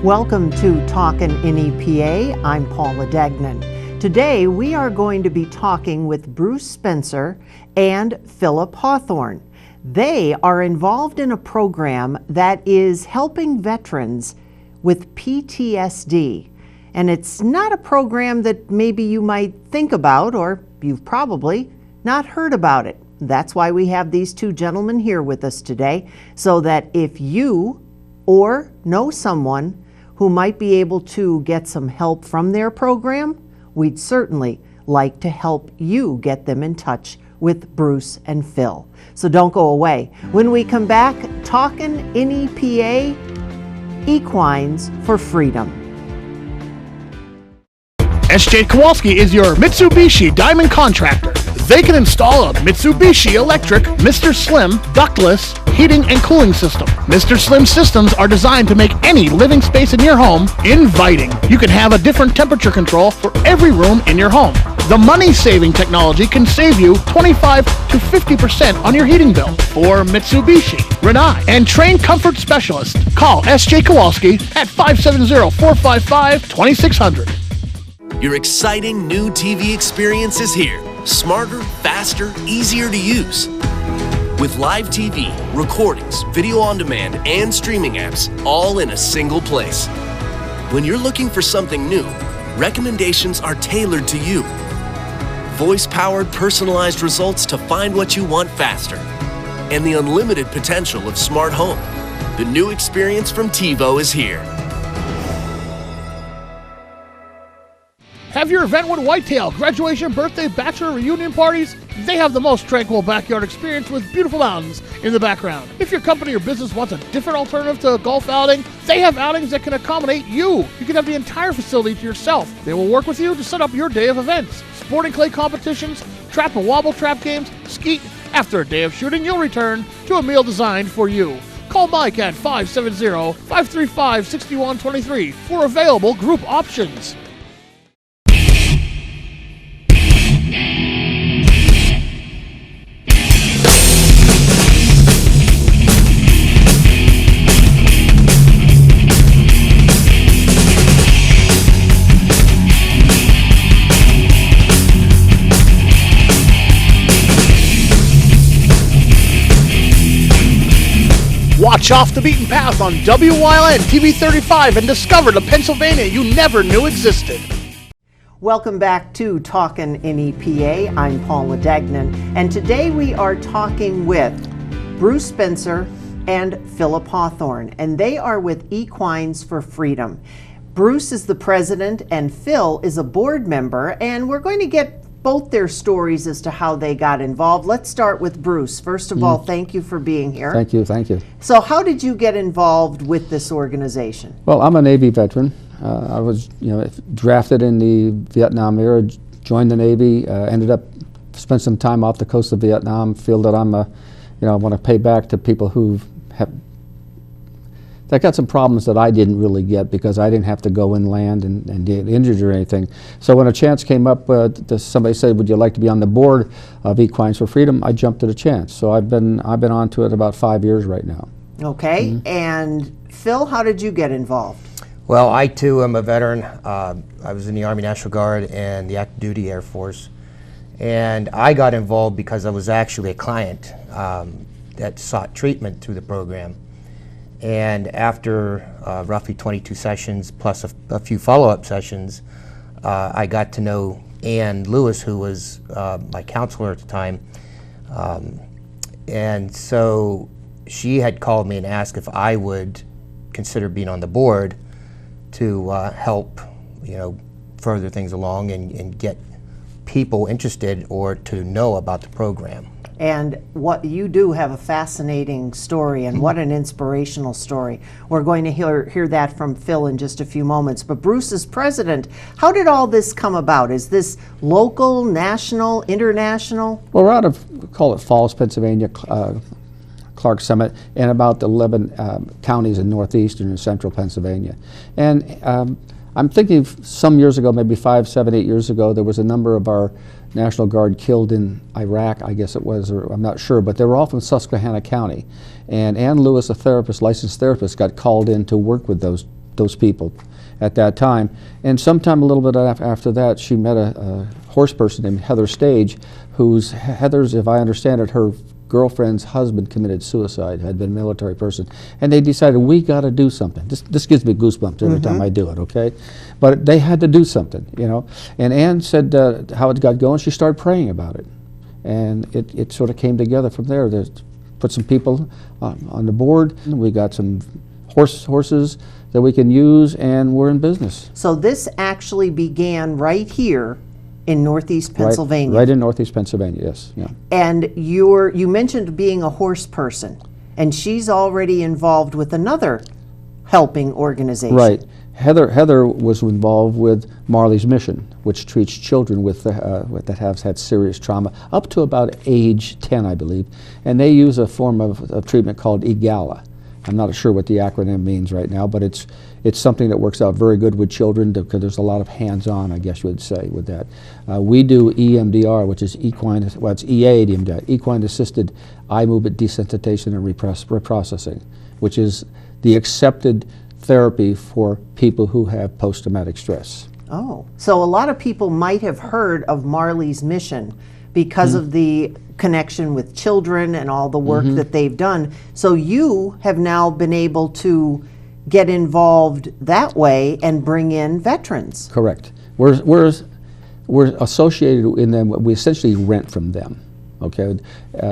Welcome to Talkin' NEPA. I'm Paula Degnan. Today we are going to be talking with Bruce Spencer and Philip Hawthorne. They are involved in a program that is helping veterans with PTSD. And it's not a program that maybe you might think about, or you've probably not heard about it. That's why we have these two gentlemen here with us today, so that if you or know someone who might be able to get some help from their program, we'd certainly like to help you get them in touch with Bruce and Phil. So don't go away. When we come back, Talkin' NEPA, Equines for Freedom. S.J. Kowalski is your Mitsubishi Diamond contractor. They can install a Mitsubishi electric Mr. Slim ductless heating and cooling system. Mr. Slim systems are designed to make any living space in your home inviting. You can have a different temperature control for every room in your home. The money-saving technology can save you 25 to 50% on your heating bill. For Mitsubishi, Rinnai, and trained comfort specialists, call S.J. Kowalski at 570-455-2600. Your exciting new TV experience is here. Smarter, faster, easier to use. With live TV, recordings, video on demand, and streaming apps, all in a single place. When you're looking for something new, recommendations are tailored to you. Voice-powered, personalized results to find what you want faster. And the unlimited potential of smart home. The new experience from TiVo is here. Have your event with Whitetail, graduation, birthday, bachelor, reunion parties? They have the most tranquil backyard experience with beautiful mountains in the background. If your company or business wants a different alternative to a golf outing, they have outings that can accommodate you. You can have the entire facility to yourself. They will work with you to set up your day of events. Sporting clay competitions, trap and wobble trap games, skeet. After a day of shooting, you'll return to a meal designed for you. Call Mike at 570-535-6123 for available group options. Watch Off the Beaten Path on WYLN TV 35 and discover the Pennsylvania you never knew existed. Welcome back to Talkin' NEPA. I'm Paula Degnan, and today we are talking with Bruce Spencer and Philip Hawthorne, and they are with Equines for Freedom. Bruce is the president and Phil is a board member, and we're going to get both their stories as to how they got involved. Let's start with Bruce. First of all, thank you for being here. Thank you, thank you. So how did you get involved with this organization? Well, I'm a Navy veteran. I was, drafted in the Vietnam era, joined the Navy, ended up spent some time off the coast of Vietnam. Feel that I'm I want to pay back to people who that got some problems that I didn't really get because I didn't have to go inland and get injured or anything. So when a chance came up, somebody said, "Would you like to be on the board of Equines for Freedom?" I jumped at a chance. So I've been on to it about 5 years right now. Okay, and Phil, how did you get involved? Well, I too am a veteran. I was in the Army National Guard and the Active Duty Air Force. And I got involved because I was actually a client that sought treatment through the program. And after roughly 22 sessions plus a few follow-up sessions, I got to know Ann Lewis, who was my counselor at the time. And so she had called me and asked if I would consider being on the board to help, further things along and get people interested or to know about the program. And what you do have a fascinating story, and what an inspirational story. We're going to hear that from Phil in just a few moments. But Bruce is president. How did all this come about? Is this local, national, international? Well, we're out of, call it Falls, Pennsylvania, Clark Summit, and about 11 counties in northeastern and central Pennsylvania. And I'm thinking some years ago, maybe 5, 7, 8 years ago, there was a number of our National Guard killed in Iraq, I guess it was, or I'm not sure, but they were all from Susquehanna County. And Ann Lewis, a therapist, licensed therapist, got called in to work with those those people at that time. And sometime a little bit after that, she met a horse person named Heather Stage, Heather's, if I understand it, her girlfriend's husband committed suicide, had been a military person, and they decided, we got to do something. This gives me goosebumps every time I do it, okay? But they had to do something, you know. And Ann said how it got going. She started praying about it, and it sort of came together from there. Put some people on the board, and we got some horses that we can use, and we're in business. So this actually began right here in Northeast Pennsylvania. Right in Northeast Pennsylvania, yes. Yeah. And you mentioned being a horse person, and she's already involved with another helping organization. Right. Heather was involved with Marley's Mission, which treats children that have had serious trauma up to about age 10, I believe, and they use a form of treatment called EGALA. I'm not sure what the acronym means right now, but it's something that works out very good with children because there's a lot of hands-on, I guess you would say, with that. We do EMDR, which is it's EA, Equine Assisted Eye Movement Desensitization and Reprocessing, which is the accepted therapy for people who have post-traumatic stress. Oh, so a lot of people might have heard of Marley's Mission because of the connection with children and all the work that they've done. So you have now been able to get involved that way and bring in veterans. Correct. We're associated in them. We essentially rent from them. Okay,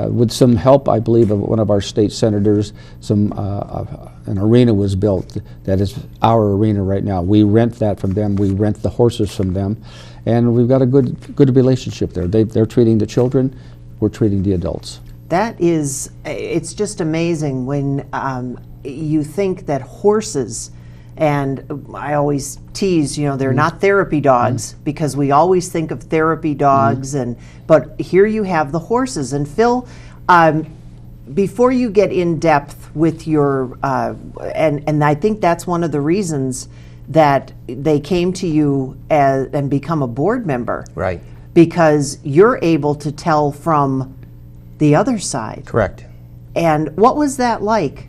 with some help, I believe, of one of our state senators, an arena was built that is our arena right now. We rent that from them. We rent the horses from them, and we've got a good relationship there. They're treating the children, we're treating the adults. It's just amazing when you think that horses, and I always tease, they're not therapy dogs because we always think of therapy dogs, but here you have the horses. And Phil, before you get in depth with your, and I think that's one of the reasons that they came to you and become a board member. Right. Because you're able to tell from the other side. Correct. And what was that like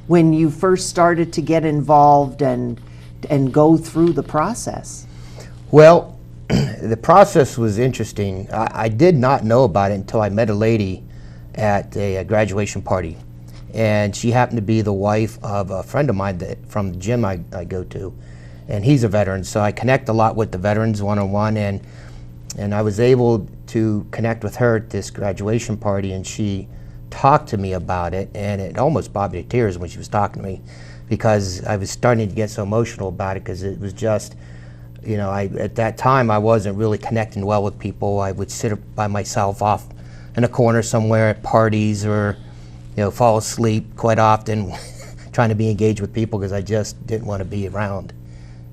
when you first started to get involved and go through the process? Well, the process was interesting. I did not know about it until I met a lady at a graduation party. And she happened to be the wife of a friend of mine from the gym I go to. And he's a veteran, so I connect a lot with the veterans one-on-one. And I was able to connect with her at this graduation party, and she talked to me about it, and it almost brought me to tears when she was talking to me, because I was starting to get so emotional about it, because it was just, at that time I wasn't really connecting well with people. I would sit by myself off in a corner somewhere at parties, or fall asleep quite often trying to be engaged with people, because I just didn't want to be around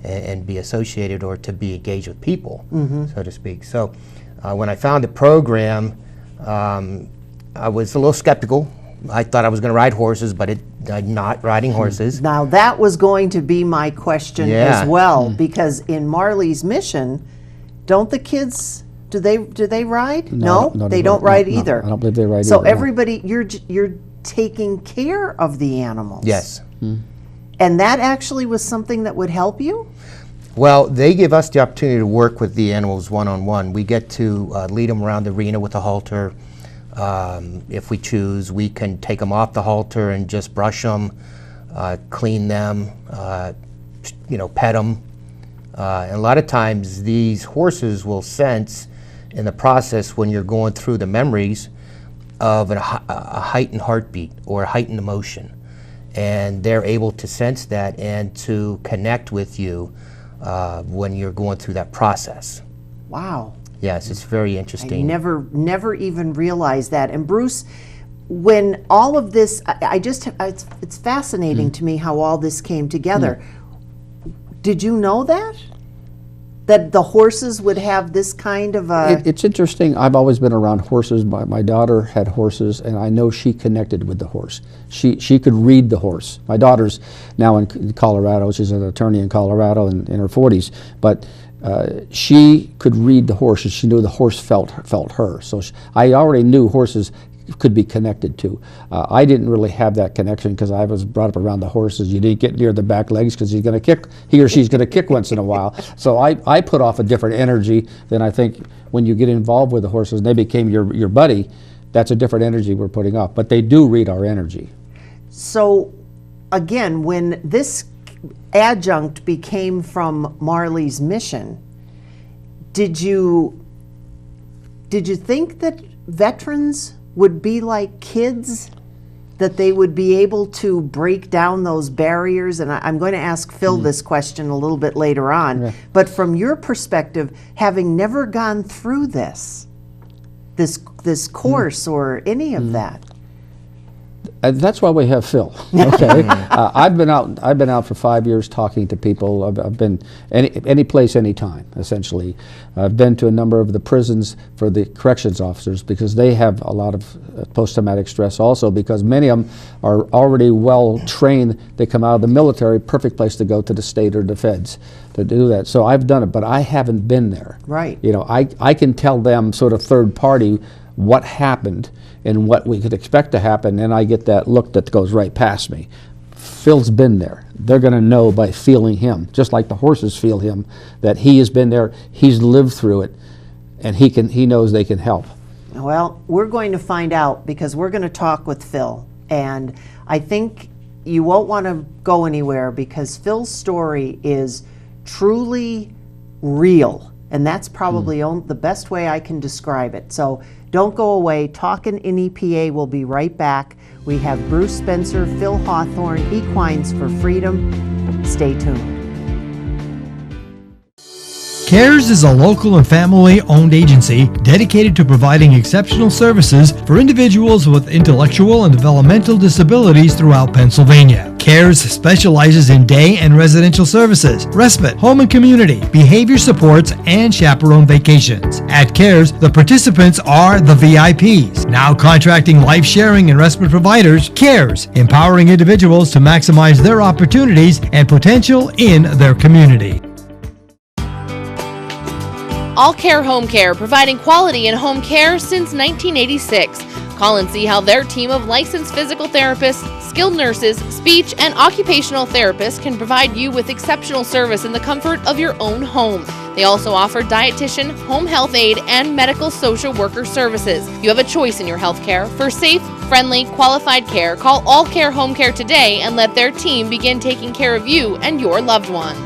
and be associated or to be engaged with people, so to speak. So when I found the program, I was a little skeptical. I thought I was going to ride horses, but I'm not riding horses. Now that was going to be my question as well, because in Marley's Mission, don't the kids, do they ride? No, they don't ride either. I don't believe they ride so either. So everybody, you're taking care of the animals. Yes. And that actually was something that would help you? Well, they give us the opportunity to work with the animals one-on-one. We get to lead them around the arena with a halter. If we choose, we can take them off the halter and just brush them, clean them, pet them. And a lot of times these horses will sense in the process, when you're going through the memories, of a heightened heartbeat or a heightened emotion. And they're able to sense that and to connect with you when you're going through that process. Wow. Yes, it's very interesting. I never even realized that. And Bruce, when all of this, it's fascinating to me how all this came together. Did you know that the horses would have this kind of a... It's interesting. I've always been around horses. My daughter had horses, and I know she connected with the horse. She could read the horse. My daughter's now in Colorado. She's an attorney in Colorado in her 40s. But she could read the horse, and she knew the horse felt her. So I already knew horses could be connected to. I didn't really have that connection because I was brought up around the horses. You didn't get near the back legs because he or she's going to kick once in a while. So I put off a different energy than I think when you get involved with the horses and they became your buddy. That's a different energy we're putting off. But they do read our energy. So again, when this adjunct became from Marley's mission, did you think that veterans would be like kids, that they would be able to break down those barriers? And I'm going to ask Phil this question a little bit later on. Yeah. But from your perspective, having never gone through this course or any of that. That's why we have Phil. Okay, I've been out for 5 years talking to people. I've been any place, anytime. Essentially, I've been to a number of the prisons for the corrections officers because they have a lot of post-traumatic stress. Also, because many of them are already well trained. They come out of the military. Perfect place to go to the state or the feds to do that. So I've done it, but I haven't been there. Right. You know, I can tell them sort of third party what happened and what we could expect to happen, and I get that look that goes right past me. Phil's been there. They're going to know by feeling him, just like the horses feel him, that he has been there, he's lived through it, and he knows they can help. Well, we're going to find out because we're going to talk with Phil, and I think you won't want to go anywhere because Phil's story is truly real, and that's probably the best way I can describe it. So don't go away. Talkin' NEPA will be right back. We have Bruce Spencer, Phil Hawthorne, Equines for Freedom. Stay tuned. CARES is a local and family-owned agency dedicated to providing exceptional services for individuals with intellectual and developmental disabilities throughout Pennsylvania. CARES specializes in day and residential services, respite, home and community, behavior supports, and chaperone vacations. At CARES, the participants are the VIPs. Now contracting life-sharing and respite providers, CARES, empowering individuals to maximize their opportunities and potential in their community. All Care Home Care, providing quality in home care since 1986. Call and see how their team of licensed physical therapists, skilled nurses, speech, and occupational therapists can provide you with exceptional service in the comfort of your own home. They also offer dietitian, home health aide, and medical social worker services. You have a choice in your health care. For safe, friendly, qualified care, call All Care Home Care today and let their team begin taking care of you and your loved ones.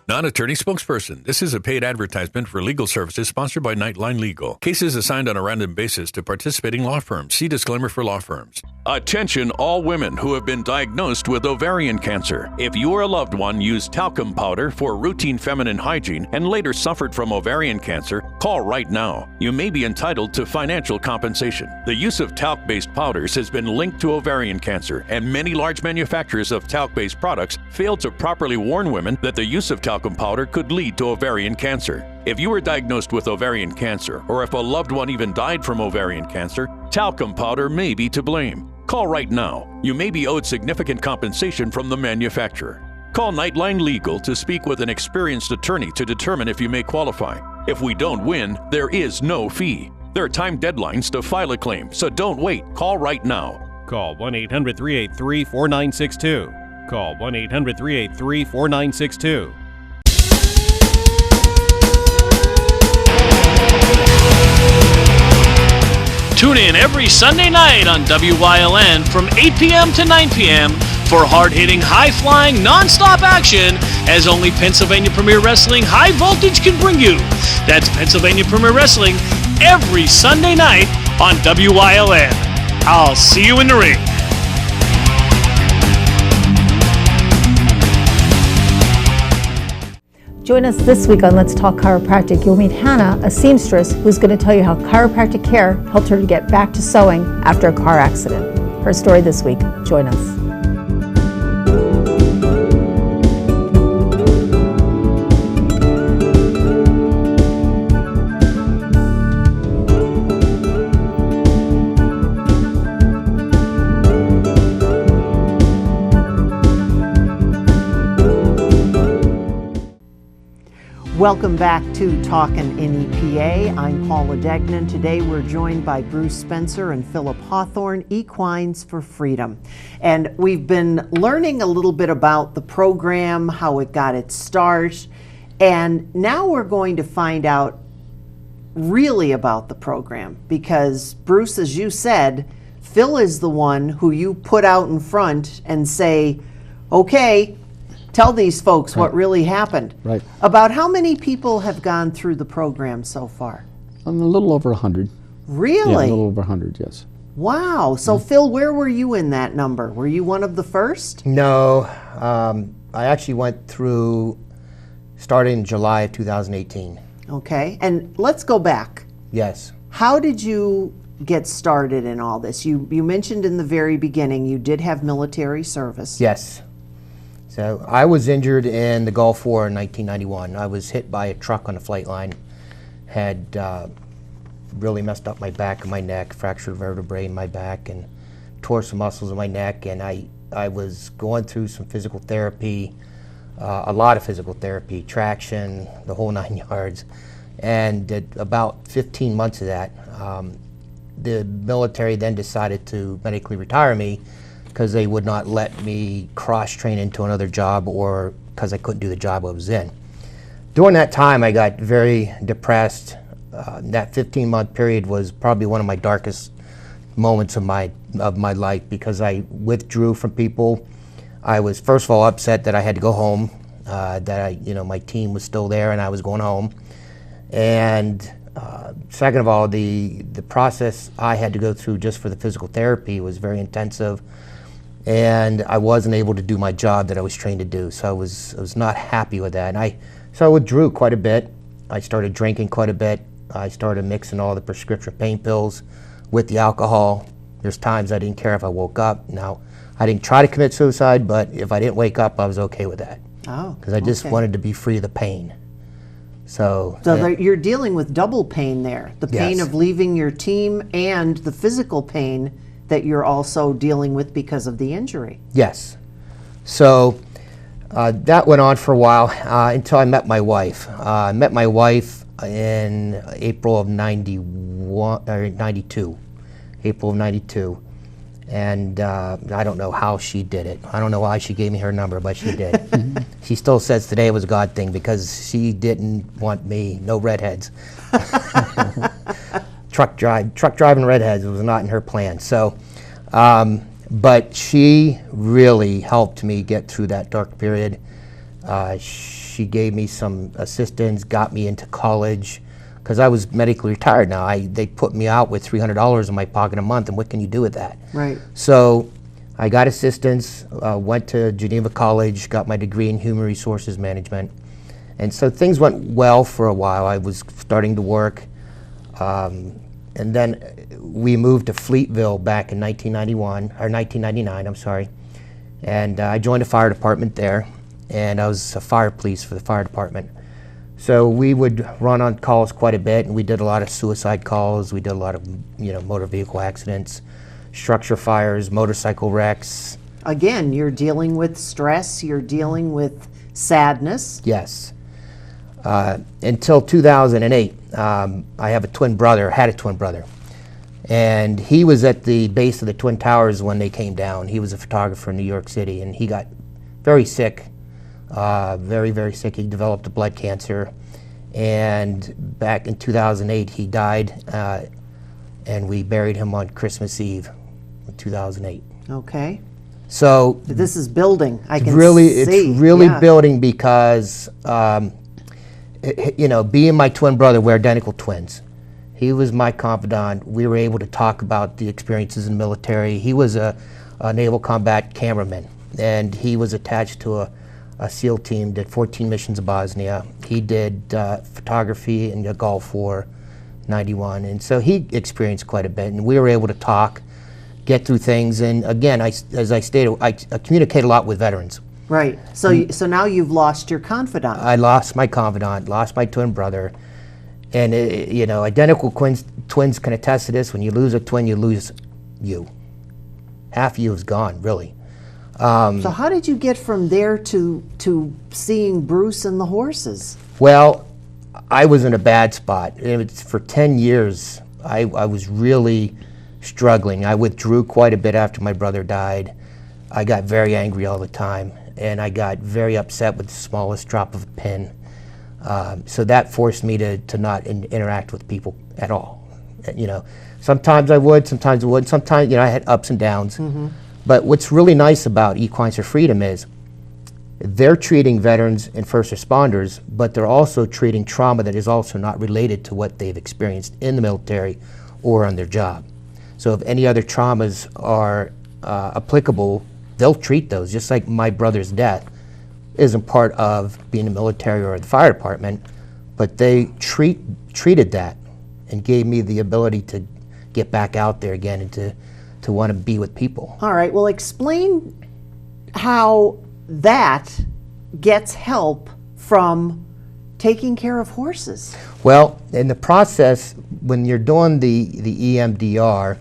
Non-attorney spokesperson. This is a paid advertisement for legal services sponsored by Nightline Legal. Cases assigned on a random basis to participating law firms. See disclaimer for law firms. Attention all women who have been diagnosed with ovarian cancer. If you or a loved one used talcum powder for routine feminine hygiene and later suffered from ovarian cancer, call right now. You may be entitled to financial compensation. The use of talc-based powders has been linked to ovarian cancer, and many large manufacturers of talc-based products fail to properly warn women that the use of talcum powder could lead to ovarian cancer. If you were diagnosed with ovarian cancer, or if a loved one even died from ovarian cancer, talcum powder may be to blame. Call right now. You may be owed significant compensation from the manufacturer. Call Nightline Legal to speak with an experienced attorney to determine if you may qualify. If we don't win, there is no fee. There are time deadlines to file a claim, so don't wait. Call right now. Call 1-800-383-4962. Call 1-800-383-4962. Tune in every Sunday night on WYLN from 8 p.m. to 9 p.m. for hard-hitting, high-flying, non-stop action as only Pennsylvania Premier Wrestling High Voltage can bring you. That's Pennsylvania Premier Wrestling every Sunday night on WYLN. I'll see you in the ring. Join us this week on Let's Talk Chiropractic. You'll meet Hannah, a seamstress, who's going to tell you how chiropractic care helped her to get back to sewing after a car accident. Her story this week. Join us. Welcome back to Talkin' NEPA. I'm Paula Degnan. Today we're joined by Bruce Spencer and Philip Hawthorne, Equines for Freedom. And we've been learning a little bit about the program, how it got its start, and now we're going to find out really about the program, because Bruce, as you said, Phil is the one who you put out in front and say, okay, tell these folks what really happened. Right. About how many people have gone through the program so far? A little over 100. Really? Yeah, a little over 100, yes. Wow. So Phil, where were you in that number? Were you one of the first? No, I actually went through, started in July of 2018. Okay. And let's go back. Yes. How did you get started in all this? You mentioned in the very beginning you did have military service. Yes. So I was injured in the Gulf War in 1991. I was hit by a truck on the flight line, had really messed up my back and my neck, fractured vertebrae in my back, and tore some muscles in my neck. And I was going through some physical therapy, a lot of physical therapy, traction, the whole 9 yards. And at about 15 months of that, the military then decided to medically retire me, because they would not let me cross-train into another job, or because I couldn't do the job I was in. During that time, I got very depressed. That 15-month period was probably one of my darkest moments of my life, because I withdrew from people. I was, first of all, upset that I had to go home, that my team was still there and I was going home. And second of all, the process I had to go through just for the physical therapy was very intensive. And I wasn't able to do my job that I was trained to do, so I was not happy with that. And so I withdrew quite a bit. I started drinking quite a bit. I started mixing all the prescription pain pills with the alcohol. There's times I didn't care if I woke up. Now, I didn't try to commit suicide, but if I didn't wake up, I was okay with that. Oh, because I just wanted to be free of the pain. So you're dealing with double pain there. The pain of leaving your team and the physical pain that you're also dealing with because of the injury. Yes. So that went on for a while until I met my wife. I met my wife in April of 92. April of 92. And I don't know how she did it. I don't know why she gave me her number, but she did. She still says today it was a God thing, because she didn't want me, no redheads. Truck driving redheads was not in her plan. So, but she really helped me get through that dark period. She gave me some assistance, got me into college, because I was medically retired now. They put me out with $300 in my pocket a month, and what can you do with that? Right. So I got assistance, went to Geneva College, got my degree in human resources management. And so things went well for a while. I was starting to work. And then we moved to Fleetville back in 1999, I'm sorry. And I joined the fire department there, and I was a fire police for the fire department. So we would run on calls quite a bit, and we did a lot of suicide calls. We did a lot of, motor vehicle accidents, structure fires, motorcycle wrecks. Again, you're dealing with stress, you're dealing with sadness. Yes. Until 2008, I had a twin brother, and he was at the base of the Twin Towers when they came down. He was a photographer in New York City, and he got very sick, very, very sick. He developed a blood cancer, and back in 2008, he died, and we buried him on Christmas Eve in 2008. Okay. So this is building. I can really, see. it's really building, because being my twin brother, we're identical twins. He was my confidant. We were able to talk about the experiences in the military. He was a naval combat cameraman, and he was attached to a SEAL team, did 14 missions in Bosnia. He did photography in the Gulf War, 91, and so he experienced quite a bit, and we were able to talk, get through things, and again, as I stated, I communicate a lot with veterans. Right. So now you've lost your confidant. I lost my confidant, lost my twin brother, and identical twins can attest to this. When you lose a twin, you lose you. Half you is gone, really. So how did you get from there to seeing Bruce and the horses? Well, I was in a bad spot. For 10 years, I was really struggling. I withdrew quite a bit after my brother died. I got very angry all the time, and I got very upset with the smallest drop of a pin. So that forced me to not interact with people at all. Sometimes I would, sometimes I wouldn't. Sometimes, I had ups and downs. Mm-hmm. But what's really nice about Equines for Freedom is they're treating veterans and first responders, but they're also treating trauma that is also not related to what they've experienced in the military or on their job. So if any other traumas are applicable, they'll treat those, just like my brother's death isn't part of being in the military or the fire department, but they treated that and gave me the ability to get back out there again and to want to be with people. All right, well, explain how that gets help from taking care of horses. Well, in the process, when you're doing the EMDR,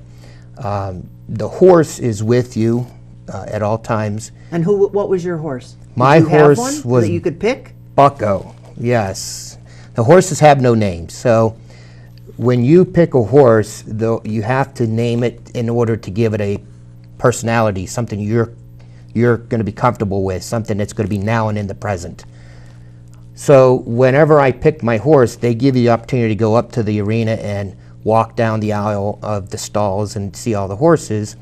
the horse is with you at all times. And what was your horse? My Did you have horse one was that you could pick? Bucko, yes. The horses have no names, so when you pick a horse, you have to name it in order to give it a personality, something you're going to be comfortable with, something that's going to be now and in the present. So whenever I picked my horse, they give you the opportunity to go up to the arena and walk down the aisle of the stalls and see all the horses.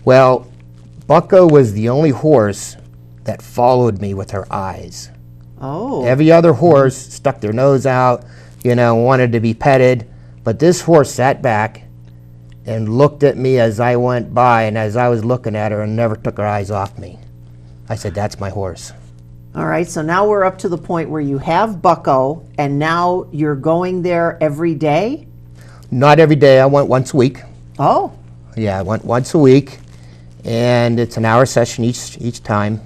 Well, Bucko was the only horse that followed me with her eyes. Oh. Every other horse stuck their nose out, wanted to be petted, but this horse sat back and looked at me as I went by, and as I was looking at her, and never took her eyes off me. I said, that's my horse. All right, so now we're up to the point where you have Bucko, and now you're going there every day? Not every day. I went once a week. Oh. Yeah, I went once a week, and it's an hour session each time.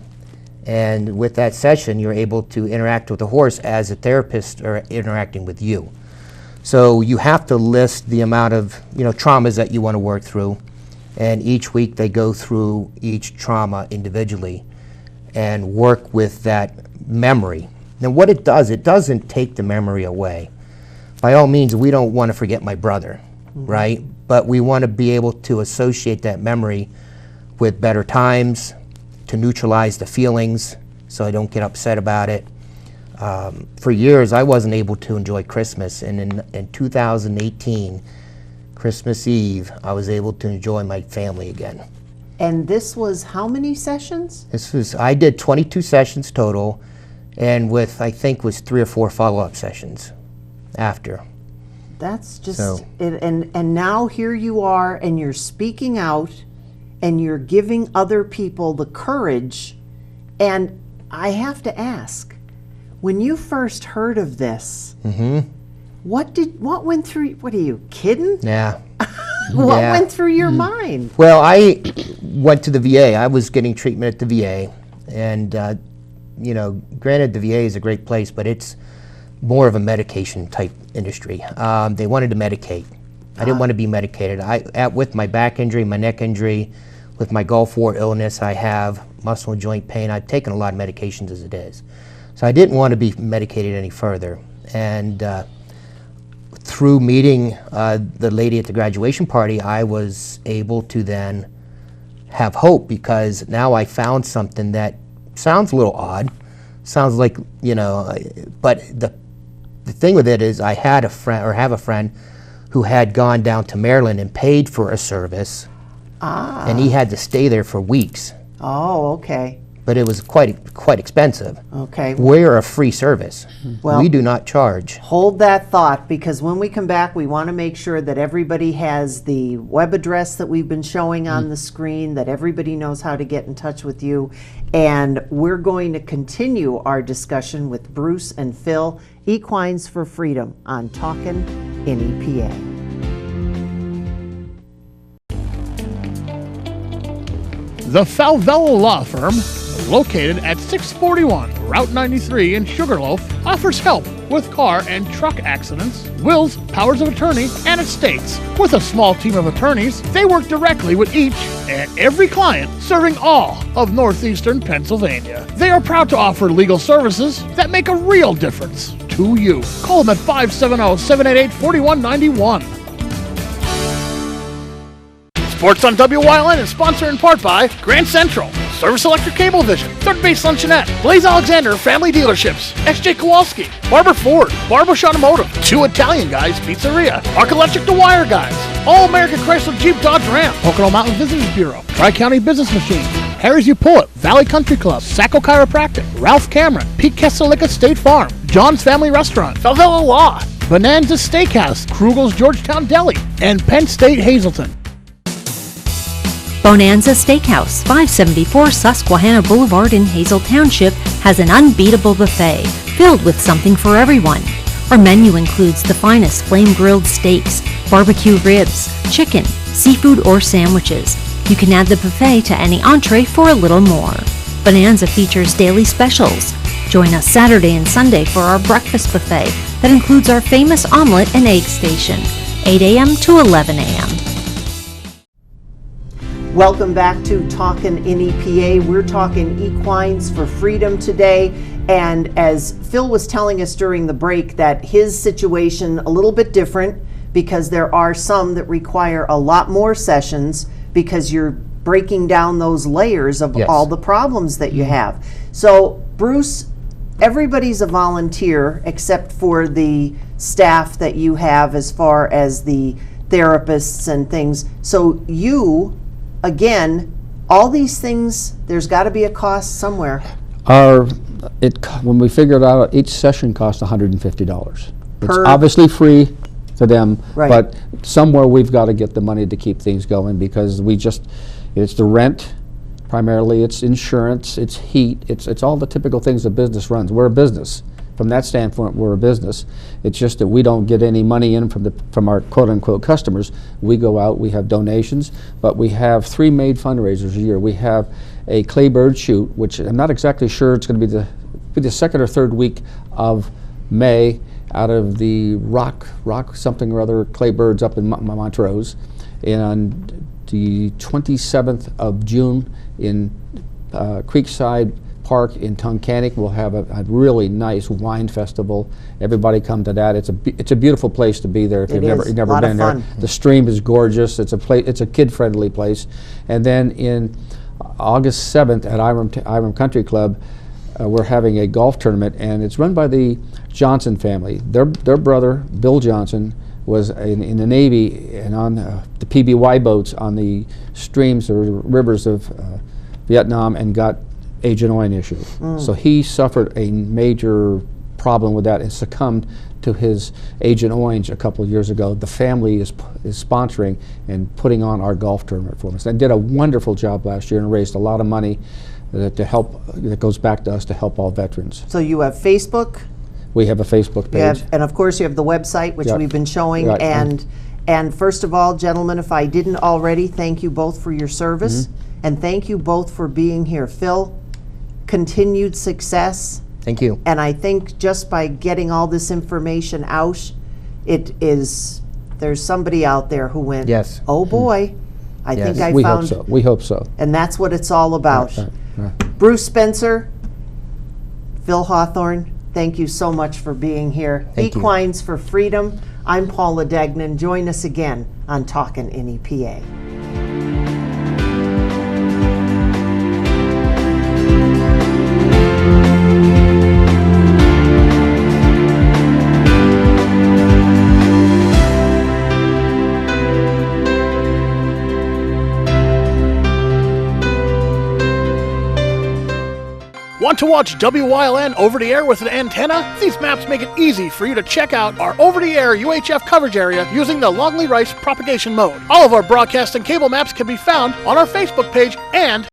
And with that session, you're able to interact with the horse as a therapist or interacting with you. So you have to list the amount of traumas that you want to work through, and each week they go through each trauma individually and work with that memory. Now what it doesn't take the memory away. By all means, we don't want to forget my brother, right? But we want to be able to associate that memory with better times, to neutralize the feelings so I don't get upset about it. For years, I wasn't able to enjoy Christmas, and in 2018, Christmas Eve, I was able to enjoy my family again. And this was how many sessions? I did 22 sessions total, and I think was 3 or 4 follow-up sessions after. That's just it. And now here you are, and you're speaking out, and you're giving other people the courage. And I have to ask, when you first heard of this, what went through? What are you kidding? Yeah. What went through your mind? Well, I went to the VA. I was getting treatment at the VA, and granted, the VA is a great place, but it's more of a medication type industry. They wanted to medicate. I didn't want to be medicated. With my back injury, my neck injury, with my Gulf War illness, I have muscle and joint pain. I've taken a lot of medications as it is. So I didn't want to be medicated any further. And through meeting the lady at the graduation party, I was able to then have hope, because now I found something that sounds a little odd. Sounds like, but the thing with it is I had a friend, or have a friend, who had gone down to Maryland and paid for a service. And he had to stay there for weeks. Oh, okay. But it was quite expensive. Okay. We're a free service. Well, we do not charge. Hold that thought, because when we come back, we want to make sure that everybody has the web address that we've been showing on the screen, that everybody knows how to get in touch with you. And we're going to continue our discussion with Bruce and Phil, Equines for Freedom, on Talkin' NEPA. The Falvella Law Firm, located at 641 Route 93 in Sugarloaf, offers help with car and truck accidents, wills, powers of attorney, and estates. With a small team of attorneys, they work directly with each and every client, serving all of northeastern Pennsylvania. They are proud to offer legal services that make a real difference to to you. Call them at 570-788-4191. Sports on WYLN is sponsored in part by Grand Central, Service Electric Cablevision, Third Base Luncheonette, Blaze Alexander Family Dealerships, XJ Kowalski, Barber Ford, Barbush Automotive, Two Italian Guys Pizzeria, Arc Electric The Wire Guys, All American Chrysler Jeep Dodge Ram, Pocono Mountain Visitors Bureau, Tri-County Business Machines, Harry's You Pull It, Valley Country Club, Sacco Chiropractic, Ralph Cameron, Pete Kesselika State Farm, John's Family Restaurant, Valvella Law, Bonanza Steakhouse, Krugel's Georgetown Deli, and Penn State Hazleton. Bonanza Steakhouse, 574 Susquehanna Boulevard in Hazel Township, has an unbeatable buffet filled with something for everyone. Our menu includes the finest flame-grilled steaks, barbecue ribs, chicken, seafood, or sandwiches. You can add the buffet to any entree for a little more. Bonanza features daily specials. Join us Saturday and Sunday for our breakfast buffet that includes our famous omelet and egg station, 8 a.m. to 11 a.m. Welcome back to Talkin' NEPA. We're talking equines for freedom today. And as Phil was telling us during the break, that his situation a little bit different, because there are some that require a lot more sessions because you're breaking down those layers of all the problems that you have. So Bruce, everybody's a volunteer except for the staff that you have as far as the therapists and things. So you, again, all these things, there's got to be a cost somewhere. When we figured out, each session costs $150. It's obviously free to them, but somewhere we've got to get the money to keep things going, because it's the rent, primarily, it's insurance, it's heat, it's all the typical things a business runs. We're a business. From that standpoint, we're a business. It's just that we don't get any money in from our quote-unquote customers. We go out, we have donations, but we have 3 main fundraisers a year. We have a clay bird shoot, which I'm not exactly sure, it's going to be the second or third week of May, out of the rock something or other clay birds up in Montrose, and the 27th of June in Creekside Park in Tunkhannock. We'll have a really nice wine festival. Everybody come to that. It's a beautiful place to be there if you've never been there. The stream is gorgeous. It's a kid-friendly place. And then in August 7th at Iram Country Club, we're having a golf tournament, and it's run by the Johnson family. Their brother, Bill Johnson, was in the Navy and on the PBY boats on the streams or rivers of Vietnam, and got Agent Orange issue. So he suffered a major problem with that and succumbed to his Agent Orange a couple of years ago. The family is sponsoring and putting on our golf tournament for us, and did a wonderful job last year and raised a lot of money to help, that goes back to us to help all veterans. So you have Facebook? We have a Facebook page. And of course you have the website, which we've been showing. And first of all, gentlemen, if I didn't already, thank you both for your service. And thank you both for being here. Phil, continued success. Thank you. And I think just by getting all this information out, there's somebody out there who went, yes, oh boy, I think I we found. Hope so. We hope so. And that's what it's all about. Right. Bruce Spencer, Phil Hawthorne, thank you so much for being here. Thank you. Equines for Freedom. I'm Paula Degnan. Join us again on Talkin' NEPA. Want to watch WYLN over the air with an antenna? These maps make it easy for you to check out our over-the-air UHF coverage area using the Longley Rice propagation mode. All of our broadcast and cable maps can be found on our Facebook page and